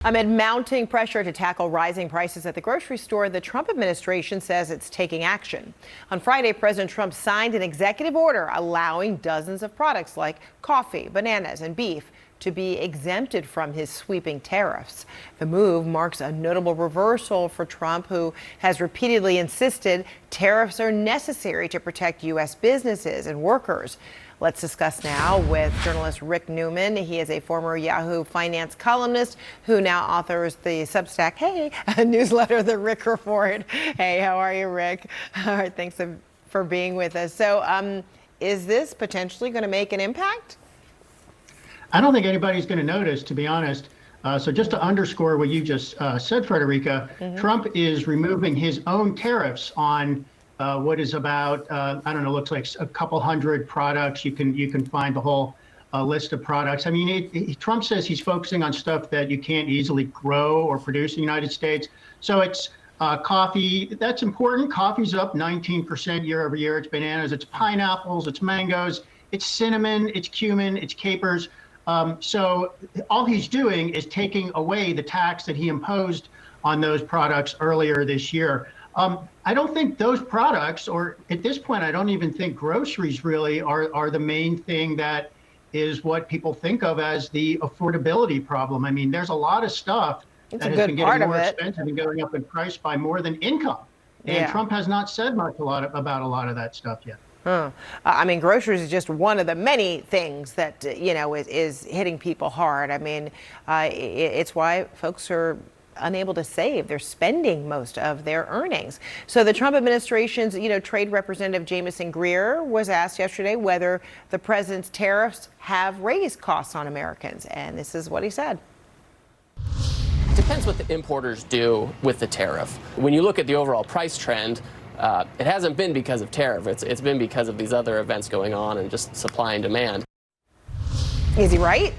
Amid mounting pressure to tackle rising prices at the grocery store, the Trump administration says it's taking action. On Friday, President Trump signed an executive order allowing dozens of products like coffee, bananas, and beef to be exempted from his sweeping tariffs. The move marks a notable reversal for Trump, who has repeatedly insisted tariffs are necessary to protect U.S. businesses and workers. Let's discuss now with journalist Rick Newman. He is a former Yahoo Finance columnist who now authors the Substack, newsletter, The Rick Report. Hey, how are you, Rick? All right, thanks for being with us. So is this potentially going to make an impact? I don't think anybody's going to notice, to be honest. So just to underscore what you just said, Frederica, Trump is removing his own tariffs on what is about, I don't know, looks like a couple hundred products. You can find the whole list of products. I mean, Trump says he's focusing on stuff that you can't easily grow or produce in the United States. So it's coffee. That's important. Coffee's up 19% year over year. It's bananas, it's pineapples, it's mangoes, it's cinnamon, it's cumin, it's capers. So all he's doing is taking away the tax that he imposed on those products earlier this year. I don't think those products, or at this point, I don't even think groceries really are the main thing that is what people think of as the affordability problem. I mean, there's a lot of stuff that has been getting more expensive and going up in price by more than income. And Trump has not said much about a lot of that stuff yet. I mean, groceries is just one of the many things that, is hitting people hard. I mean, it's why folks are unable to save. They're spending most of their earnings. So the Trump administration's, Trade Representative Jamieson Greer was asked yesterday whether the president's tariffs have raised costs on Americans. And this is what he said. It depends what the importers do with the tariff. When you look at the overall price trend, it hasn't been because of tariff. It's been because of these other events going on and just supply and demand. Is he right?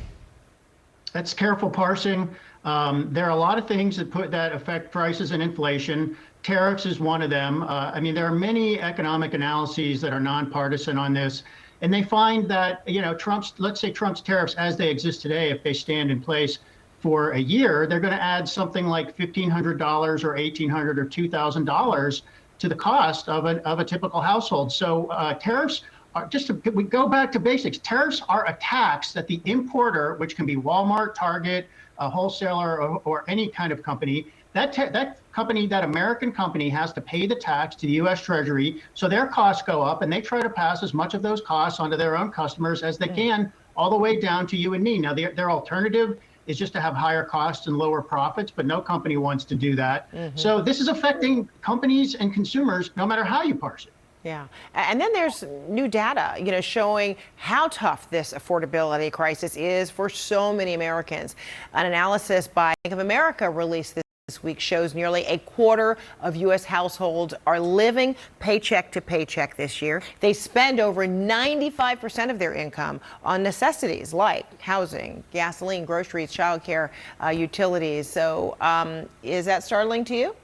That's careful parsing. There are a lot of things that affect prices and inflation. Tariffs is one of them. I mean, there are many economic analyses that are nonpartisan on this, and they find that, let's say Trump's tariffs as they exist today, if they stand in place for a year, they're going to add something like $1,500 or $1,800 or $2,000 to the cost of a typical household. So tariffs are we go back to basics. Tariffs are a tax that the importer, which can be Walmart, Target, a wholesaler, or any kind of company, that American company has to pay the tax to the U.S. Treasury. So their costs go up, and they try to pass as much of those costs onto their own customers as they can, all the way down to you and me. Now, their alternative is just to have higher costs and lower profits, but no company wants to do that. So this is affecting companies and consumers no matter how you parse it. Yeah. And then there's new data, showing how tough this affordability crisis is for so many Americans. An analysis by Bank of America released this week shows nearly a quarter of U.S. households are living paycheck to paycheck this year. They spend over 95% of their income on necessities like housing, gasoline, groceries, childcare, utilities. So is that startling to you?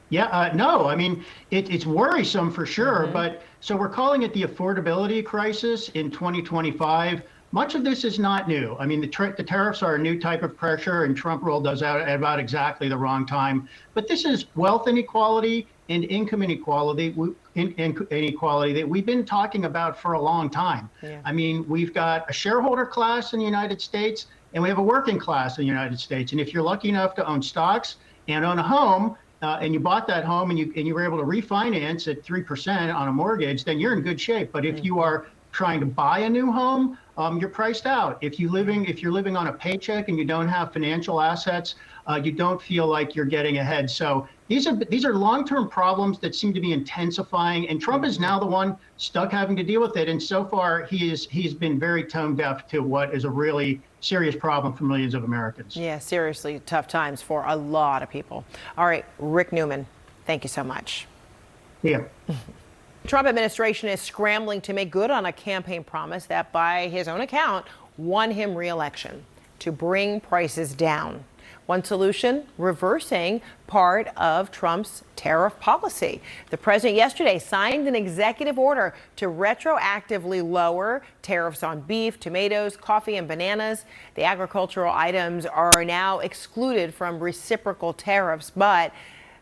Yeah, no, I mean, it's worrisome for sure. But so we're calling it the affordability crisis in 2025. Much of this is not new. I mean, the tariffs are a new type of pressure, and Trump rolled those out at about exactly the wrong time. But this is wealth inequality and income inequality that we've been talking about for a long time. I mean, we've got a shareholder class in the United States, and we have a working class in the United States. And if you're lucky enough to own stocks and own a home, and you bought that home and you were able to refinance at 3% on a mortgage, then you're in good shape. But if you are trying to buy a new home, you're priced out. If you're living on a paycheck and you don't have financial assets, you don't feel like you're getting ahead. So these are long-term problems that seem to be intensifying, and Trump is now the one stuck having to deal with it. And so far, he's been very tone deaf to what is a really serious problem for millions of Americans. Yeah, seriously tough times for a lot of people. All right, Rick Newman, thank you so much. Yeah. Trump administration is scrambling to make good on a campaign promise that, by his own account, won him re-election: to bring prices down. One solution, reversing part of Trump's tariff policy. The president yesterday signed an executive order to retroactively lower tariffs on beef, tomatoes, coffee, and bananas. The agricultural items are now excluded from reciprocal tariffs, but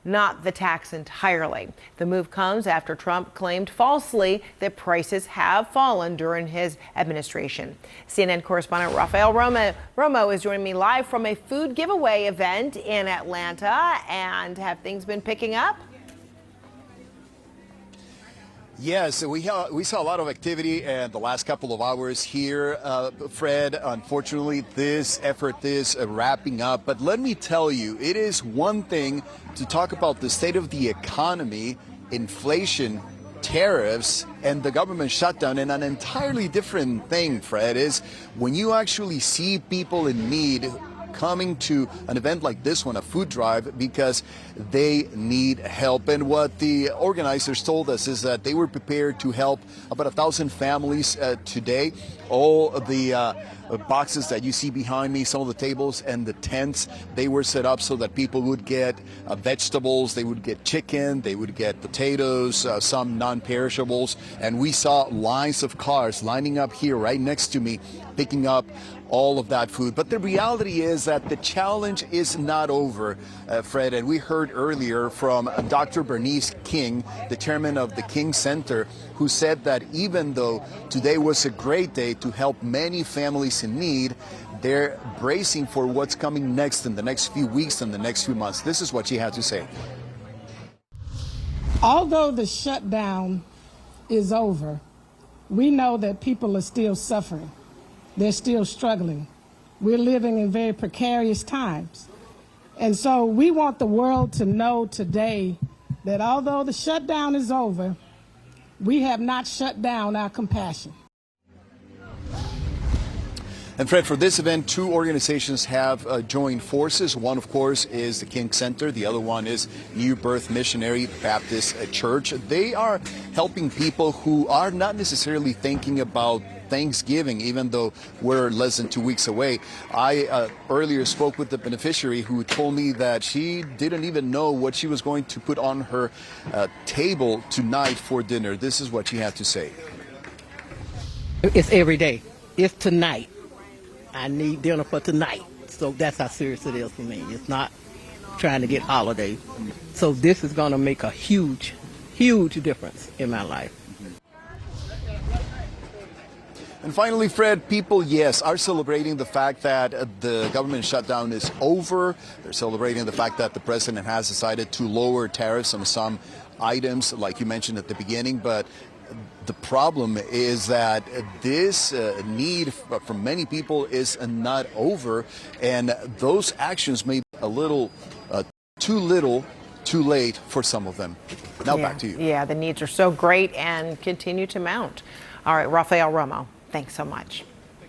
not the tax entirely. The move comes after Trump claimed falsely that prices have fallen during his administration. CNN correspondent Rafael Romo is joining me live from a food giveaway event in Atlanta. And have things been picking up? Yes, we saw a lot of activity in the last couple of hours here, Fred. Unfortunately, this effort is wrapping up. But let me tell you, it is one thing to talk about the state of the economy, inflation, tariffs, and the government shutdown. And an entirely different thing, Fred, is when you actually see people in need coming to an event like this one, a food drive, because they need help. And what the organizers told us is that they were prepared to help about 1,000 families today. All of the boxes that you see behind me, some of the tables and the tents, they were set up so that people would get vegetables, they would get chicken, they would get potatoes, some non-perishables. And we saw lines of cars lining up here right next to me, picking up all of that food. But the reality is that the challenge is not over, Fred. And we heard earlier from Dr. Bernice King, the chairman of the King Center, who said that even though today was a great day to help many families in need, they're bracing for what's coming next in the next few weeks and the next few months. This is what she had to say. Although the shutdown is over, we know that people are still suffering. They're still struggling. We're living in very precarious times. And so we want the world to know today that although the shutdown is over, we have not shut down our compassion. And Fred, for this event, two organizations have joined forces. One, of course, is the King Center. The other one is New Birth Missionary Baptist Church. They are helping people who are not necessarily thinking about Thanksgiving, even though we're less than 2 weeks away. I earlier spoke with the beneficiary who told me that she didn't even know what she was going to put on her table tonight for dinner. This is what she had to say. It's every day. It's tonight. I need dinner for tonight. So that's how serious it is for me. It's not trying to get holidays. So this is going to make a huge, huge difference in my life. And finally, Fred, people, yes, are celebrating the fact that the government shutdown is over. They're celebrating the fact that the president has decided to lower tariffs on some items, like you mentioned at the beginning. But the problem is that this need from many people is not over, and those actions may be a little too little, too late for some of them. Now back to you. Yeah, the needs are so great and continue to mount. All right, Rafael Romo, thanks so much.